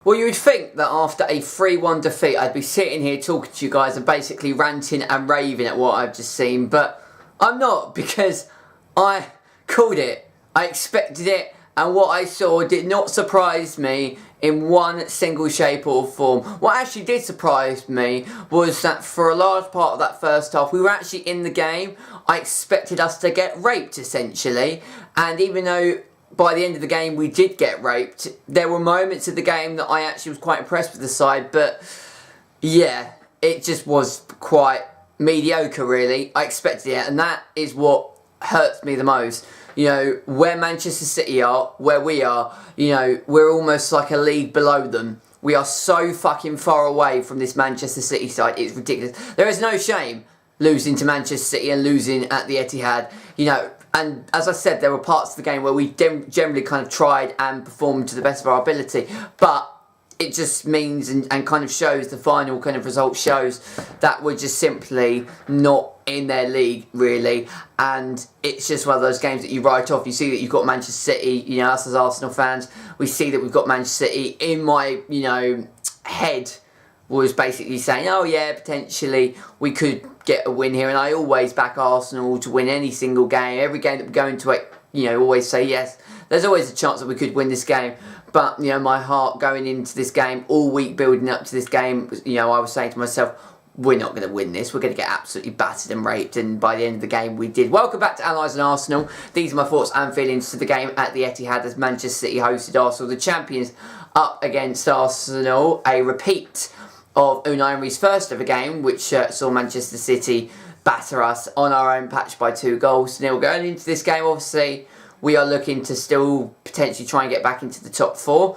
Well, you would think that after a 3-1 defeat, I'd be sitting here talking to you guys and basically ranting and raving at what I've just seen, but I'm not, because I called it. I expected it, and what I saw did not surprise me in one single shape or form. What actually did surprise me was that for a large part of that first half, we were actually in the game. I expected us to get raped, essentially, and even though by the end of the game we did get raped, there were moments of the game that I actually was quite impressed with the side, but yeah, it just was quite mediocre, really. I expected it, and that is what hurts me the most. You know, where Manchester City are, where we are, you know, we're almost like a league below them. We are so fucking far away from this Manchester City side, it's ridiculous. There is no shame losing to Manchester City and losing at the Etihad, you know. And as I said, there were parts of the game where we generally kind of tried and performed to the best of our ability. But it just means and kind of shows, the final kind of result shows that we're just simply not in their league, really. And it's just one of those games that you write off. You see that you've got Manchester City, you know, us as Arsenal fans, we see that we've got Manchester City. In my, you know, head was basically saying, oh yeah, potentially we could get a win here, and I always back Arsenal to win any single game. Every game that we go into it, you know, always say yes, there's always a chance that we could win this game. But, you know, my heart going into this game, all week building up to this game, you know, I was saying to myself, we're not going to win this, we're going to get absolutely battered and raped, and by the end of the game we did. Welcome back to Analysing Arsenal. These are my thoughts and feelings to the game at the Etihad as Manchester City hosted Arsenal, the champions, up against Arsenal, a repeat of Unai Emery's first ever game, which saw Manchester City batter us on our own patch by 2-0. Going into this game, obviously, we are looking to still potentially try and get back into the top 4.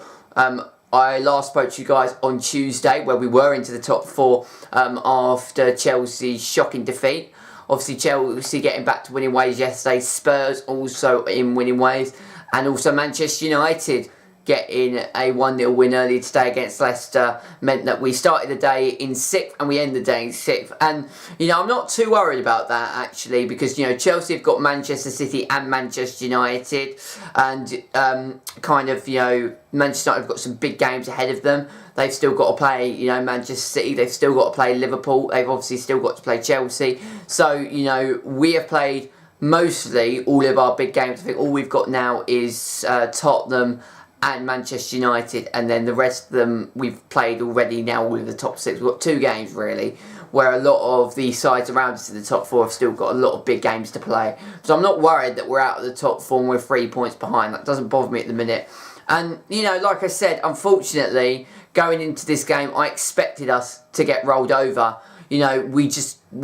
I last spoke to you guys on Tuesday, where we were into the top 4 after Chelsea's shocking defeat. Obviously, Chelsea getting back to winning ways yesterday, Spurs also in winning ways, and also Manchester United getting a 1-0 win earlier today against Leicester meant that we started the day in 6th and we end the day in 6th. And, you know, I'm not too worried about that, actually, because, you know, Chelsea have got Manchester City and Manchester United, and kind of, you know, Manchester United have got some big games ahead of them. They've still got to play, you know, Manchester City. They've still got to play Liverpool. They've obviously still got to play Chelsea. So, you know, we have played mostly all of our big games. I think all we've got now is Tottenham and Manchester United, and then the rest of them we've played already now with the top 6. We've got 2 games, really, where a lot of the sides around us in the top 4 have still got a lot of big games to play. So I'm not worried that we're out of the top 4 and we're 3 points behind. That doesn't bother me at the minute. And, you know, like I said, unfortunately, going into this game, I expected us to get rolled over. You know, we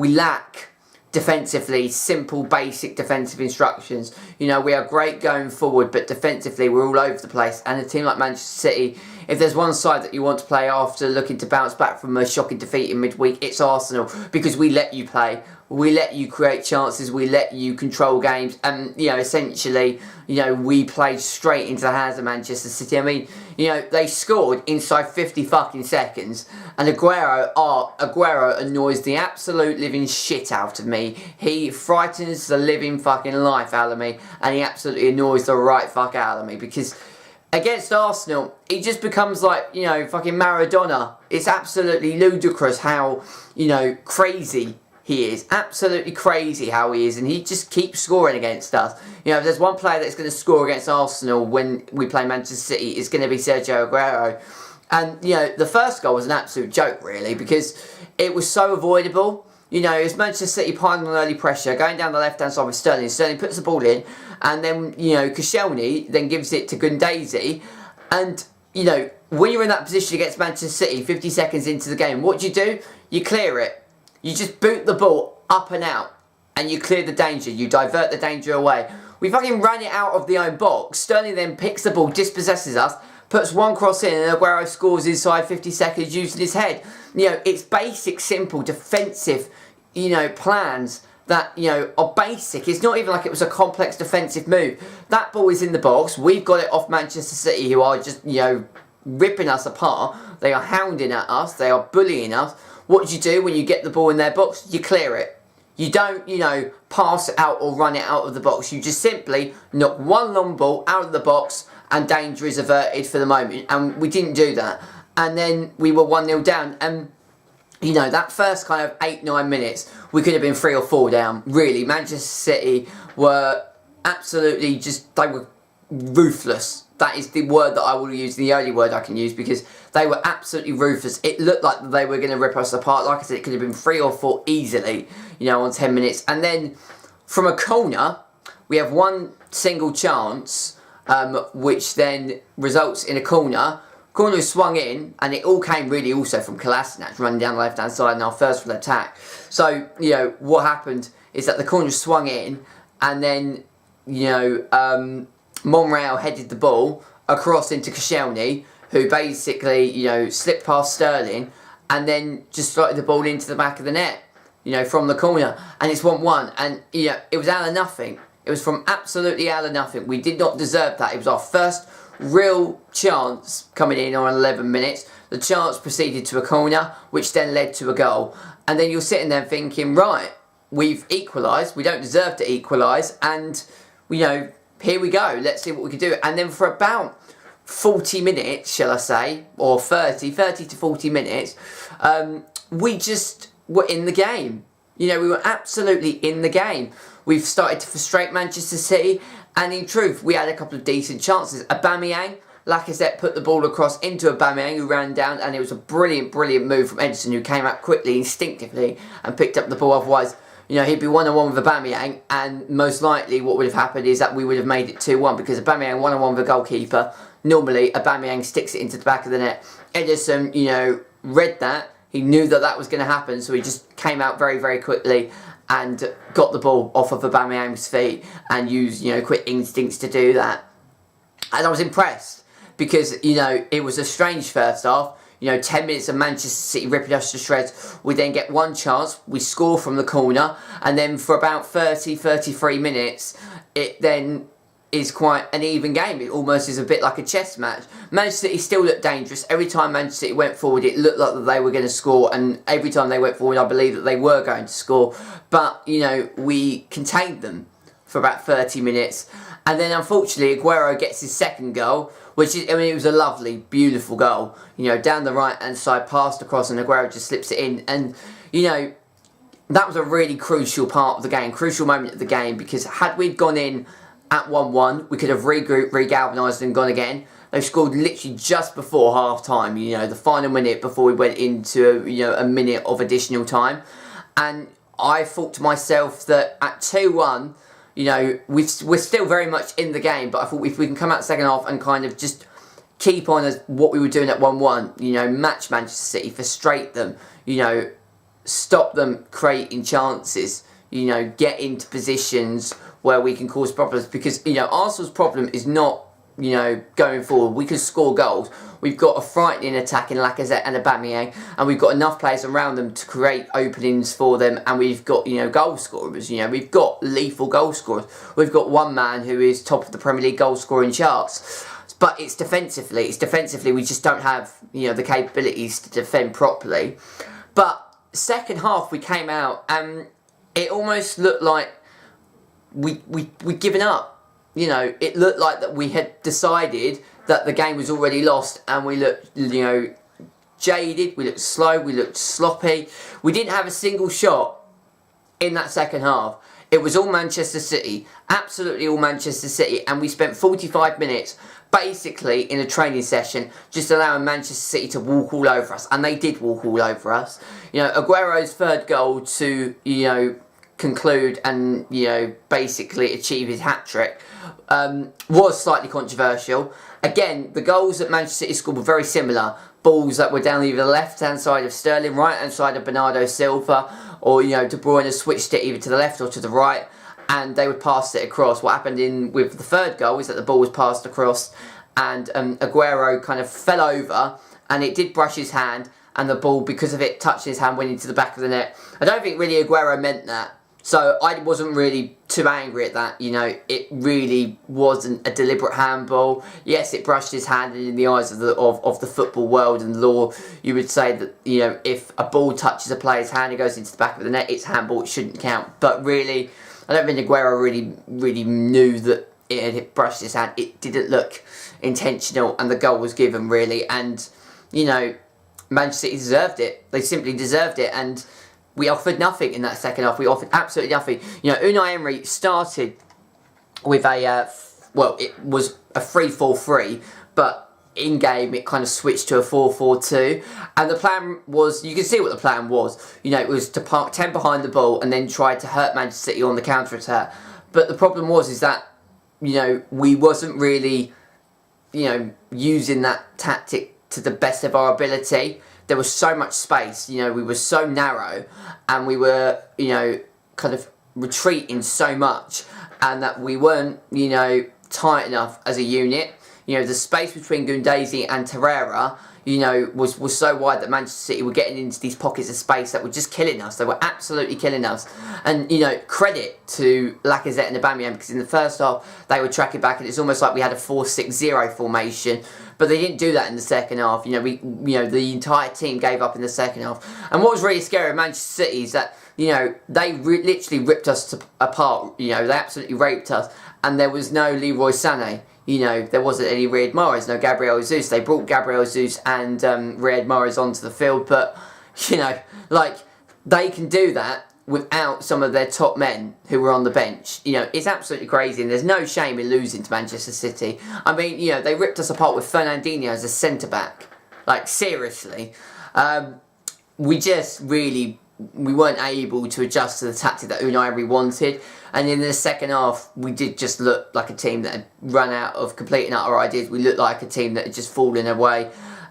lack defensively simple, basic defensive instructions. You know, we are great going forward, but defensively we're all over the place. And a team like Manchester City, if there's one side that you want to play after looking to bounce back from a shocking defeat in midweek, it's Arsenal, because we let you play. We let you create chances, we let you control games, and, you know, essentially, you know, we played straight into the hands of Manchester City. I mean, you know, they scored inside 50 fucking seconds, and Aguero annoys the absolute living shit out of me. He frightens the living fucking life out of me, and he absolutely annoys the right fuck out of me, because against Arsenal, he just becomes like, you know, fucking Maradona. It's absolutely ludicrous how, you know, crazy he is. Absolutely crazy how he is, and he just keeps scoring against us. You know, if there's one player that's going to score against Arsenal when we play Manchester City, it's going to be Sergio Aguero. And, you know, the first goal was an absolute joke, really, because it was so avoidable. You know, it's Manchester City piling on early pressure, going down the left-hand side with Sterling. Sterling puts the ball in, and then, you know, Koscielny then gives it to Gundazy. And, you know, when you're in that position against Manchester City, 50 seconds into the game, what do? You clear it. You just boot the ball up and out, and you clear the danger. You divert the danger away. We fucking ran it out of the own box. Sterling then picks the ball, dispossesses us, puts one cross in, and Aguero scores inside 50 seconds using his head. You know, it's basic, simple, defensive, you know, plans that, you know, are basic. It's not even like it was a complex defensive move. That ball is in the box. We've got it off Manchester City, who are just, you know, ripping us apart. They are hounding at us. They are bullying us. What do when you get the ball in their box? You clear it. You don't, you know, pass it out or run it out of the box. You just simply knock one long ball out of the box and danger is averted for the moment. And we didn't do that. and then we were 1-0 down. And you know, that first kind of 8-9 minutes, we could have been 3 or 4 down. Really, Manchester City were absolutely they were ruthless. That is the word that I will use, the only word I can use, because they were absolutely ruthless. It looked like they were going to rip us apart. Like I said, it could have been 3 or 4 easily, you know, on 10 minutes. And then from a corner, we have one single chance, which then results in a corner. Corner was swung in, and it all came really also from Koscielny running down the left-hand side in our first full attack. So, you know, what happened is that the corner was swung in, and then, you know, Monreal headed the ball across into Koscielny, who basically, you know, slipped past Sterling, and then just slotted the ball into the back of the net, you know, from the corner. And it's 1-1, and, you know, it was out of nothing. It was from absolutely out of nothing. We did not deserve that. It was our first real chance coming in on 11 minutes. The chance proceeded to a corner, which then led to a goal. And then you're sitting there thinking, right, we've equalised. We don't deserve to equalise. And, you know, here we go. Let's see what we can do. And then for about 40 minutes, shall I say, or 30 to 40 minutes, we just were in the game. You know, we were absolutely in the game. We've started to frustrate Manchester City, and in truth, we had a couple of decent chances. Aubameyang, Lacazette put the ball across into Aubameyang, who ran down, and it was a brilliant, brilliant move from Edison, who came out quickly, instinctively, and picked up the ball. Otherwise, you know, he'd be 1-on-1 with Aubameyang, and most likely what would have happened is that we would have made it 2-1, because Aubameyang 1-on-1 with the goalkeeper. Normally, Aubameyang sticks it into the back of the net. Edison, you know, read that. He knew that that was going to happen, so he just came out very, very quickly and got the ball off of Aubameyang's feet and used, you know, quick instincts to do that. And I was impressed because, you know, it was a strange first half. You know, 10 minutes of Manchester City ripping us to shreds. We then get one chance, we score from the corner, and then for about 33 minutes, it then is quite an even game. It almost is a bit like a chess match. Manchester City still looked dangerous. Every time Manchester City went forward, it looked like that they were going to score, and every time they went forward, I believe that they were going to score. But, you know, we contained them for about 30 minutes, and then unfortunately Aguero gets his second goal, which is, I mean, it was a lovely, beautiful goal. You know, down the right-hand side, passed across, and Aguero just slips it in. And, you know, that was a really crucial part of the game, crucial moment of the game, because had we gone in at 1-1, we could have regrouped, regalvanised and gone again. They scored literally just before half-time, you know, the final minute before we went into, you know, a minute of additional time. And I thought to myself that at 2-1, you know, we're still very much in the game, but I thought if we can come out second half and kind of just keep on as what we were doing at 1-1, you know, match Manchester City, frustrate them, you know, stop them creating chances, you know, get into positions where we can cause problems, because, you know, Arsenal's problem is not, you know, going forward. We can score goals. We've got a frightening attack in Lacazette and Aubameyang, and we've got enough players around them to create openings for them, and we've got, you know, goal scorers. You know, we've got lethal goal scorers. We've got one man who is top of the Premier League goal scoring charts. But it's defensively. We just don't have, you know, the capabilities to defend properly. But second half we came out and it almost looked like we'd given up. You know, it looked like that we had decided that the game was already lost, and we looked, you know, jaded, we looked slow, we looked sloppy. We didn't have a single shot in that second half. It was all Manchester City, absolutely all Manchester City, and we spent 45 minutes basically in a training session just allowing Manchester City to walk all over us, and they did walk all over us. You know, Aguero's third goal to, you know, conclude and, you know, basically achieve his hat-trick was slightly controversial. Again, the goals that Manchester City scored were very similar. Balls that were down either the left-hand side of Sterling, right-hand side of Bernardo Silva, or, you know, De Bruyne switched it either to the left or to the right, and they would pass it across. What happened with the third goal is that the ball was passed across, and Aguero kind of fell over, and it did brush his hand, and the ball, because of it touching his hand, went into the back of the net. I don't think really Aguero meant that. So I wasn't really too angry at that. You know, it really wasn't a deliberate handball. Yes, it brushed his hand, and in the eyes of the football world and law, you would say that, you know, if a ball touches a player's hand and goes into the back of the net, it's handball, it shouldn't count. But really, I don't think Aguero really knew that it had brushed his hand. It didn't look intentional, and the goal was given, really. And, you know, Manchester City deserved it. They simply deserved it, and we offered nothing in that second half. We offered absolutely nothing. You know, Unai Emery started with a, well, it was a 3-4-3, but in game it kind of switched to a 4-4-2, and the plan was, you can see what the plan was. You know, it was to park 10 behind the ball and then try to hurt Manchester City on the counter-attack. But the problem was is that, you know, we wasn't really, you know, using that tactic to the best of our ability. There was so much space, you know, we were so narrow, and we were, you know, kind of retreating so much, and that we weren't, you know, tight enough as a unit. You know, the space between Gundazi and Torreira, you know, was so wide that Manchester City were getting into these pockets of space that were just killing us. They were absolutely killing us. And, you know, credit to Lacazette and Aubameyang, because in the first half they were tracking back, and it's almost like we had a 4-6-0 formation. But they didn't do that in the second half. You know, the entire team gave up in the second half. And what was really scary of Manchester City is that, you know, they literally ripped us apart. You know, they absolutely raped us. And there was no Leroy Sané. You know, there wasn't any Riyad Mahrez, no Gabriel Jesus. They brought Gabriel Jesus and Riyad Mahrez onto the field, but, you know, like, they can do that without some of their top men who were on the bench. You know, it's absolutely crazy, and there's no shame in losing to Manchester City. I mean, you know, they ripped us apart with Fernandinho as a centre-back. Like, seriously. We just really, we weren't able to adjust to the tactic that Unai Emery wanted. And in the second half, we did just look like a team that had run out of complete and utter ideas. We looked like a team that had just fallen away.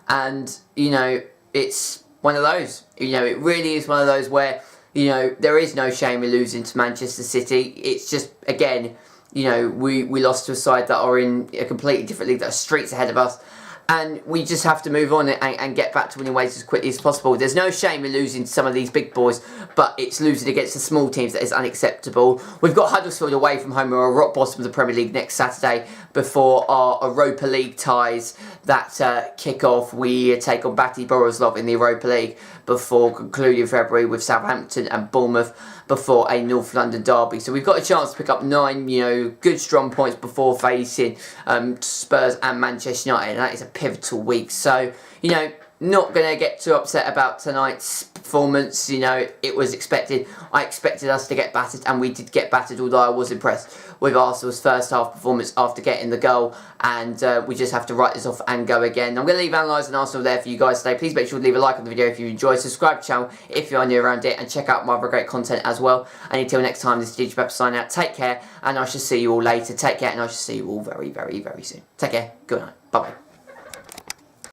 And, you know, it's one of those. You know, it really is one of those where, you know, there is no shame in losing to Manchester City. It's just, again, you know, we lost to a side that are in a completely different league, that are streets ahead of us. And we just have to move on and get back to winning ways as quickly as possible. There's no shame in losing to some of these big boys, but it's losing against the small teams that is unacceptable. We've got Huddersfield away from home, who are rock bottom of the Premier League, next Saturday before our Europa League ties that kick off. We take on Bati Borislav in the Europa League before concluding February with Southampton and Bournemouth before a North London derby. So we've got a chance to pick up 9, you know, good strong points before facing Spurs and Manchester United, and that is a pivotal week. So, you know, not going to get too upset about tonight's performance. You know, it was expected. I expected us to get battered, and we did get battered, although I was impressed with Arsenal's first half performance after getting the goal, and we just have to write this off and go again. I'm going to leave analysing Arsenal there for you guys today. Please make sure to leave a like on the video if you enjoyed, subscribe to the channel if you are new around it, and check out my other great content as well. And until next time, this is Bagpuss signing out. Take care, and I shall see you all later. Take care, and I shall see you all very, very, very soon. Take care. Good night. Bye-bye.